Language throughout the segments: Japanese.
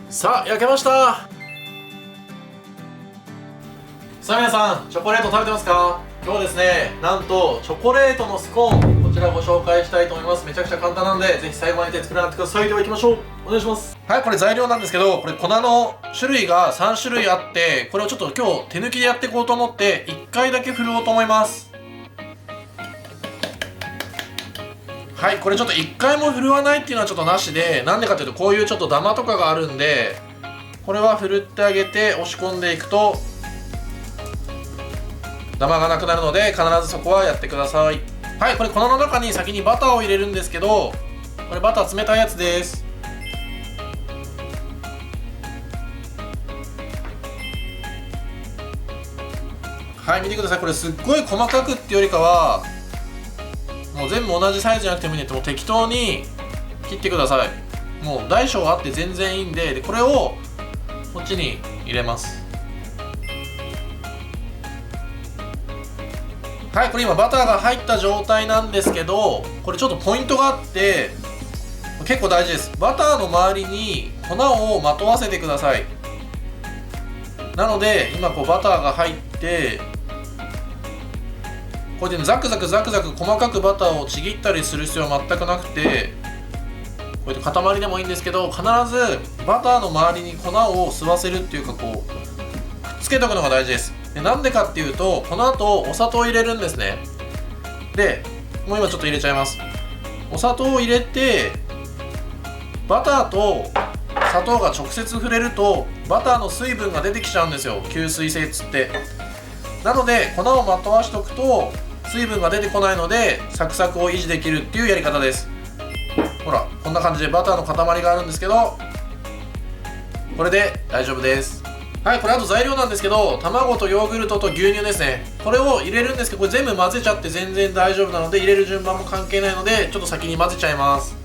さあ焼けました。さあ皆さん、チョコレート食べてますか？今日はですね、なんとチョコレートのスコーン、こちらご紹介したいと思います。めちゃくちゃ簡単なんで、ぜひ最後まで作らなくてください。では行きましょう。お願いします。はい、これ材料なんですけど、これ粉の種類が3種類あって、これをちょっと今日手抜きでやっていこうと思って1回だけ振るおうと思います。はい、これちょっと1回も振るわないっていうのはちょっとなしで、なんでかっていうと、こういうちょっとダマとかがあるんで、これは振るってあげて押し込んでいくとダマがなくなるので、必ずそこはやってください。はい、これ粉の中に先にバターを入れるんですけど、これバター冷たいやつです。はい、見てください。これすっごい細かくってよりかは、もう全部同じサイズじゃなくてもいいんで、もう適当に切ってください。もう大小あって全然いいんで、これをこっちに入れます。はい、これ今バターが入った状態なんですけど、これちょっとポイントがあって結構大事です。バターの周りに粉をまとわせてください。なので今こうバターが入って、こうやってザクザクザクザク細かくバターをちぎったりする必要は全くなくて、こうやって塊でもいいんですけど、必ずバターの周りに粉を吸わせるっていうか、こうくっつけておくのが大事です。で、なんでかっていうと、この後お砂糖を入れるんですね。で、もう今ちょっと入れちゃいます。お砂糖を入れて、バターと砂糖が直接触れるとバターの水分が出てきちゃうんですよ、吸水性っつって。なので粉をまとわしておくと水分が出てこないので、サクサクを維持できるっていうやり方です。ほら、こんな感じでバターの塊があるんですけど、これで大丈夫です。はい、これあと材料なんですけど、卵とヨーグルトと牛乳ですね。これを入れるんですけど、これ全部混ぜちゃって全然大丈夫なので、入れる順番も関係ないので、ちょっと先に混ぜちゃいます。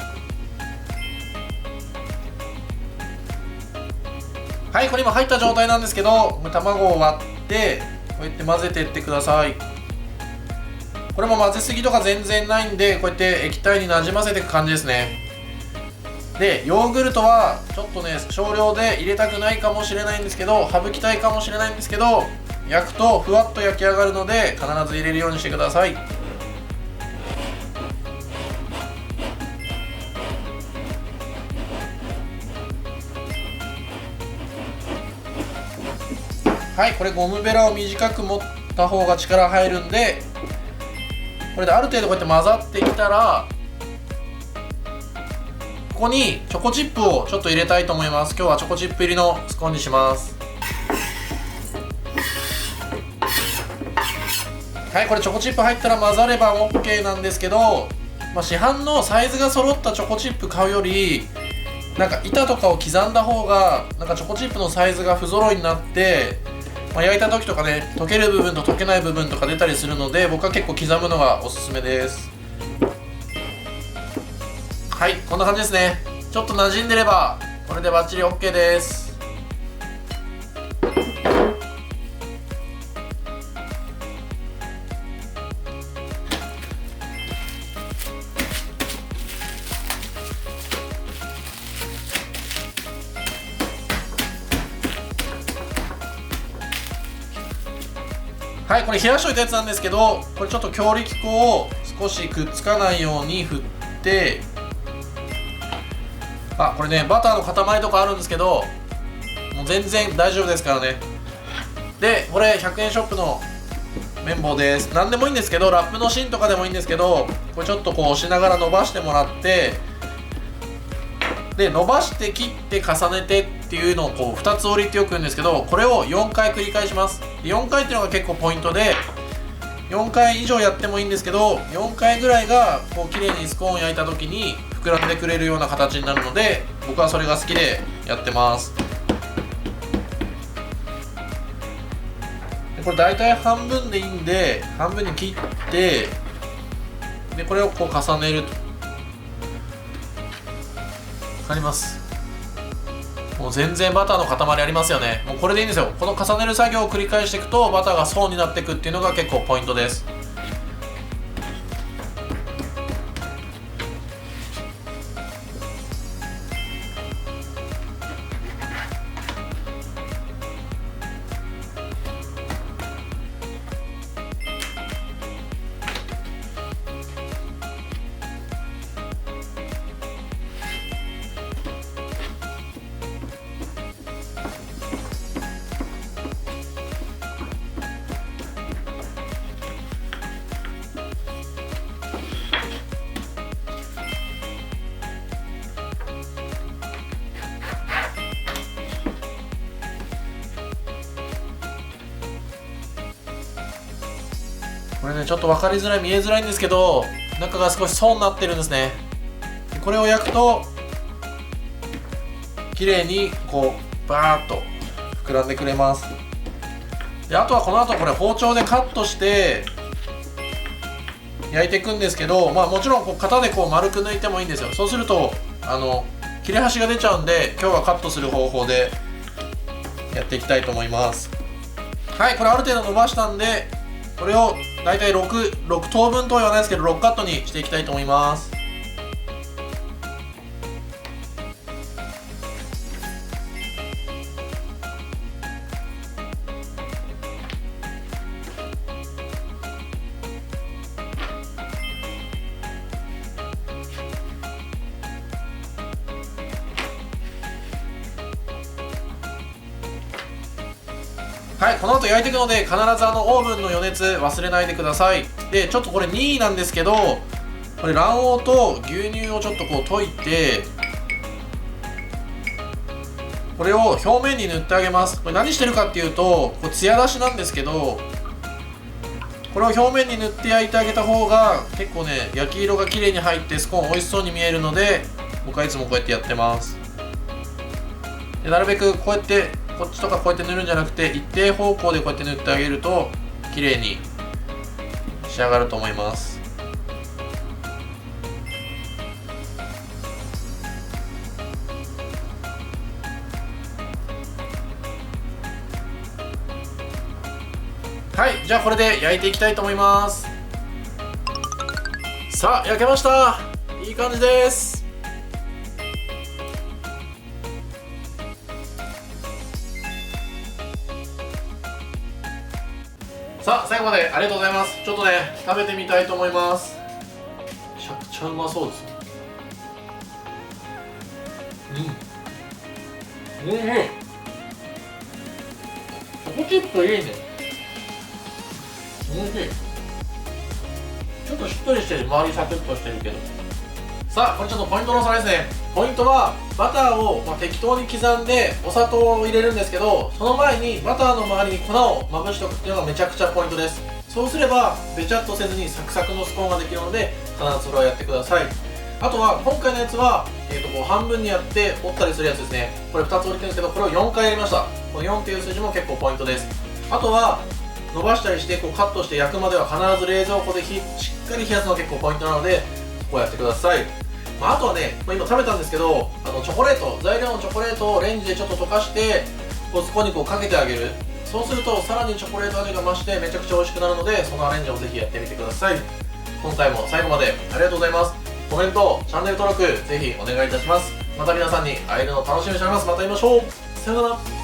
はい、これ今入った状態なんですけど、卵を割ってこうやって混ぜていってください。これも混ぜすぎとか全然ないんで、こうやって液体になじませていく感じですね。で、ヨーグルトはちょっとね少量で入れたくないかもしれないんですけど、省きたいかもしれないんですけど、焼くとふわっと焼き上がるので必ず入れるようにしてください。はい、これゴムベラを短く持った方が力入るんで、これである程度こうやって混ざってきたら、ここにチョコチップをちょっと入れたいと思います。今日はチョコチップ入りのスコーンにします。はい、これチョコチップ入ったら混ざれば OK なんですけど、市販のサイズが揃ったチョコチップ買うより、なんか板とかを刻んだ方がなんかチョコチップのサイズが不揃いになって、焼いた時とかね、溶ける部分と溶けない部分とか出たりするので、僕は結構刻むのがおすすめです。はい、こんな感じですね。ちょっと馴染んでればこれでバッチリ OK です。はい、これ冷やしといたやつなんですけど、これちょっと強力粉を少しくっつかないように振って、これねバターの塊とかあるんですけど、もう全然大丈夫ですからね。で、これ100円ショップの綿棒です。何でもいいんですけど、ラップの芯とかでもいいんですけど、これちょっとこう押しながら伸ばしてもらって、で伸ばして切って重ねてっていうのをこう2つ折りってよく言うんですけど、これを4回繰り返します。4回っていうのが結構ポイントで、4回以上やってもいいんですけど、4回ぐらいがこう綺麗にスコーン焼いた時に膨らんでくれるような形になるので、僕はそれが好きでやってます。で、これ大体半分でいいんで、半分に切って、でこれをこう重ねると。わかります。もう全然バターの塊ありますよね。もうこれでいいんですよ。この重ねる作業を繰り返していくとバターが層になっていくっていうのが結構ポイントです。これねちょっと分かりづらい、見えづらいんですけど、中が少し層になってるんですね。これを焼くと綺麗にこうバーッと膨らんでくれます。であとはこの後これ包丁でカットして焼いていくんですけど、もちろんこう型でこう丸く抜いてもいいんですよ。そうすると切れ端が出ちゃうんで、今日はカットする方法でやっていきたいと思います。はい、これある程度伸ばしたんで、これをだいたい6等分とは言わないですけど6カットにしていきたいと思います。はい、この後焼いていくので必ずオーブンの予熱忘れないでください。でちょっとこれ任意なんですけど、これ卵黄と牛乳をちょっとこう溶いて、これを表面に塗ってあげます。これ何してるかっていうと、これ艶出しなんですけど、これを表面に塗って焼いてあげた方が結構ね焼き色が綺麗に入ってスコーン美味しそうに見えるので、僕はいつもこうやってやってます。でなるべくこうやってこっちとかこうやって塗るんじゃなくて、一定方向でこうやって塗ってあげると綺麗に仕上がると思います。はい、じゃあこれで焼いていきたいと思います。さあ焼けました。いい感じです。さあ最後までありがとうございます。ちょっとね食べてみたいと思います。めちゃくちゃうまそうです。うん、チョコチップいいね。おいしい。ちょっとしっとりしてる、周りサクッとしてるけど。さあこれちょっとポイントのおさらいですね。ポイントはバターを適当に刻んでお砂糖を入れるんですけど、その前にバターの周りに粉をまぶしておくっていうのがめちゃくちゃポイントです。そうすればべちゃっとせずにサクサクのスコーンができるので、必ずそれをやってください。あとは今回のやつは、こう半分にやって折ったりするやつですね。これ2つ折りてるんですけど、これを4回やりました。この4っていう数字も結構ポイントです。あとは伸ばしたりしてこうカットして焼くまでは必ず冷蔵庫でしっかり冷やすのが結構ポイントなので、こうやってください。あとはね、今食べたんですけど、チョコレート、材料のチョコレートをレンジでちょっと溶かしてここにこうかけてあげる。そうするとさらにチョコレート味が増してめちゃくちゃ美味しくなるので、そのアレンジをぜひやってみてください。今回も最後までありがとうございます。コメント、チャンネル登録ぜひお願いいたします。また皆さんに会えるのを楽しみにしております。また会いましょう。さよなら。